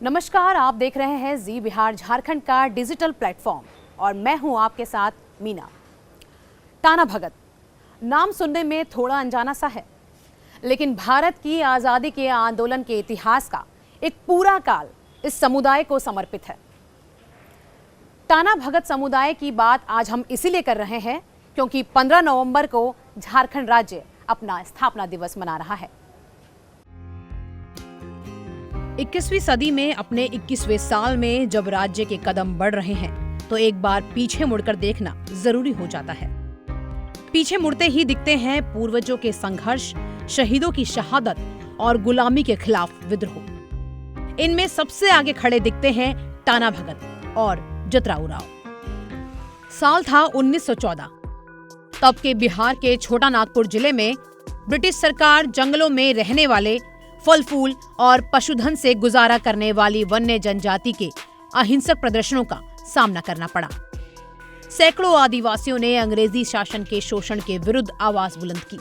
नमस्कार, आप देख रहे हैं जी बिहार झारखंड का डिजिटल प्लेटफॉर्म और मैं हूं आपके साथ मीना। टाना भगत नाम सुनने में थोड़ा अनजाना सा है, लेकिन भारत की आज़ादी के आंदोलन के इतिहास का एक पूरा काल इस समुदाय को समर्पित है। टाना भगत समुदाय की बात आज हम इसीलिए कर रहे हैं क्योंकि 15 नवंबर को झारखंड राज्य अपना स्थापना दिवस मना रहा है। 21वीं सदी में अपने 21वें साल में जब राज्य के कदम बढ़ रहे हैं तो एक बार पीछे मुड़कर देखना जरूरी हो जाता है। पीछे मुड़ते ही दिखते हैं पूर्वजों के संघर्ष, शहीदों की शहादत और गुलामी के खिलाफ विद्रोह। इनमें सबसे आगे खड़े दिखते हैं टाना भगत और जतरा उरांव। साल था 1914। तब के बिहार के छोटा नागपुर जिले में ब्रिटिश सरकार जंगलों में रहने वाले फल फूल और पशुधन से गुजारा करने वाली वन्य जनजाति के अहिंसक प्रदर्शनों का सामना करना पड़ा। सैकड़ों आदिवासियों ने अंग्रेजी शासन के शोषण के विरुद्ध आवाज बुलंद की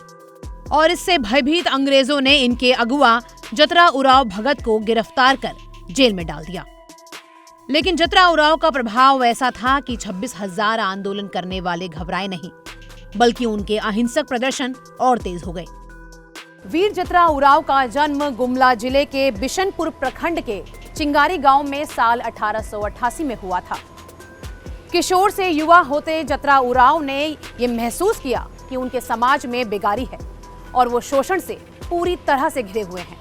और इससे भयभीत अंग्रेजों ने इनके अगुआ जतरा उरांव भगत को गिरफ्तार कर जेल में डाल दिया। लेकिन जतरा उरांव का प्रभाव ऐसा था कि 26,000 आंदोलन करने वाले घबराए नहीं, बल्कि उनके अहिंसक प्रदर्शन और तेज हो गए। वीर जतरा उरांव का जन्म गुमला जिले के बिशनपुर प्रखंड के चिंगारी गांव में साल 1888 में हुआ था। किशोर से युवा होते जतरा उरांव ने ये महसूस किया कि उनके समाज में बेगारी है और वो शोषण से पूरी तरह से घिरे हुए हैं।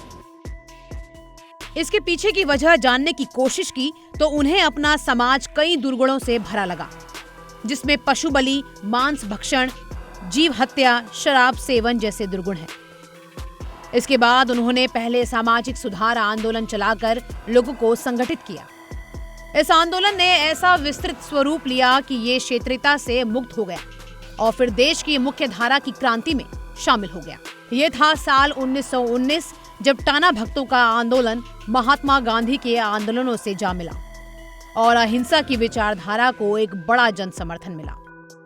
इसके पीछे की वजह जानने की कोशिश की तो उन्हें अपना समाज कई दुर्गुणों से भरा लगा, जिसमें पशु बलि, मांस भक्षण, जीव हत्या, शराब सेवन जैसे दुर्गुण हैं। इसके बाद उन्होंने पहले सामाजिक सुधार आंदोलन चलाकर लोगों को संगठित किया। इस आंदोलन ने ऐसा विस्तृत स्वरूप लिया कि ये क्षेत्रीयता से मुक्त हो गया और फिर देश की मुख्य धारा की क्रांति में शामिल हो गया। ये था साल 1919 जब टाना भक्तों का आंदोलन महात्मा गांधी के आंदोलनों से जा मिला और अहिंसा की विचारधारा को एक बड़ा जन समर्थन मिला।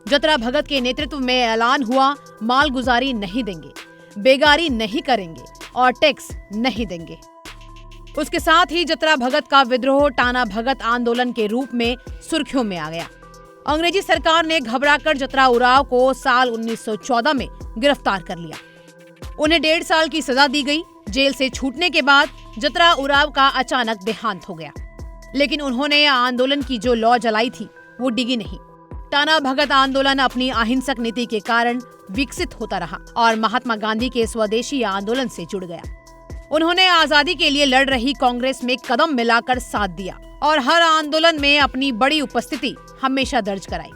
जतरा भगत के नेतृत्व में ऐलान हुआ, मालगुजारी नहीं देंगे, बेगारी नहीं करेंगे और टैक्स नहीं देंगे। उसके साथ ही जतरा भगत का विद्रोह टाना भगत आंदोलन के रूप में सुर्खियों में आ गया। अंग्रेजी सरकार ने घबराकर जतरा उरांव को साल 1914 में गिरफ्तार कर लिया। उन्हें 1.5 साल की सजा दी गई। जेल से छूटने के बाद जतरा उरांव का अचानक देहांत हो गया, लेकिन उन्होंने आंदोलन की जो लौ जलाई थी वो डिगी नहीं। टाना भगत आंदोलन अपनी अहिंसक नीति के कारण विकसित होता रहा और महात्मा गांधी के स्वदेशी आंदोलन से जुड़ गया। उन्होंने आजादी के लिए लड़ रही कांग्रेस में कदम मिलाकर साथ दिया और हर आंदोलन में अपनी बड़ी उपस्थिति हमेशा दर्ज कराई।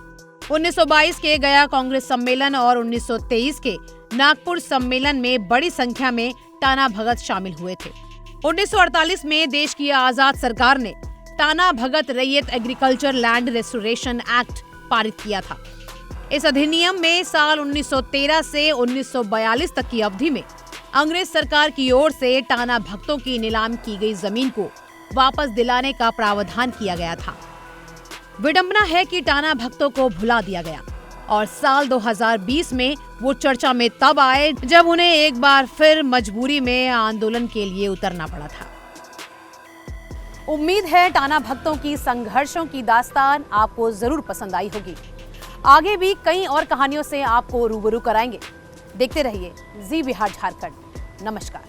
1922 के गया कांग्रेस सम्मेलन और 1923 के नागपुर सम्मेलन में बड़ी संख्या में टाना भगत शामिल हुए थे। 1948 में देश की आजाद सरकार ने टाना भगत रैयत एग्रीकल्चर लैंड रेस्टोरेशन एक्ट पारित किया था। इस अधिनियम में साल 1913 से 1942 तक की अवधि में अंग्रेज सरकार की ओर से टाना भक्तों की नीलाम की गई जमीन को वापस दिलाने का प्रावधान किया गया था। विडंबना है कि टाना भक्तों को भुला दिया गया और साल 2020 में वो चर्चा में तब आए जब उन्हें एक बार फिर मजबूरी में आंदोलन के लिए उतरना पड़ा था। उम्मीद है टाना भक्तों की संघर्षों की दास्तान आपको जरूर पसंद आई होगी। आगे भी कई और कहानियों से आपको रूबरू कराएंगे। देखते रहिए जी बिहार झारखंड। नमस्कार।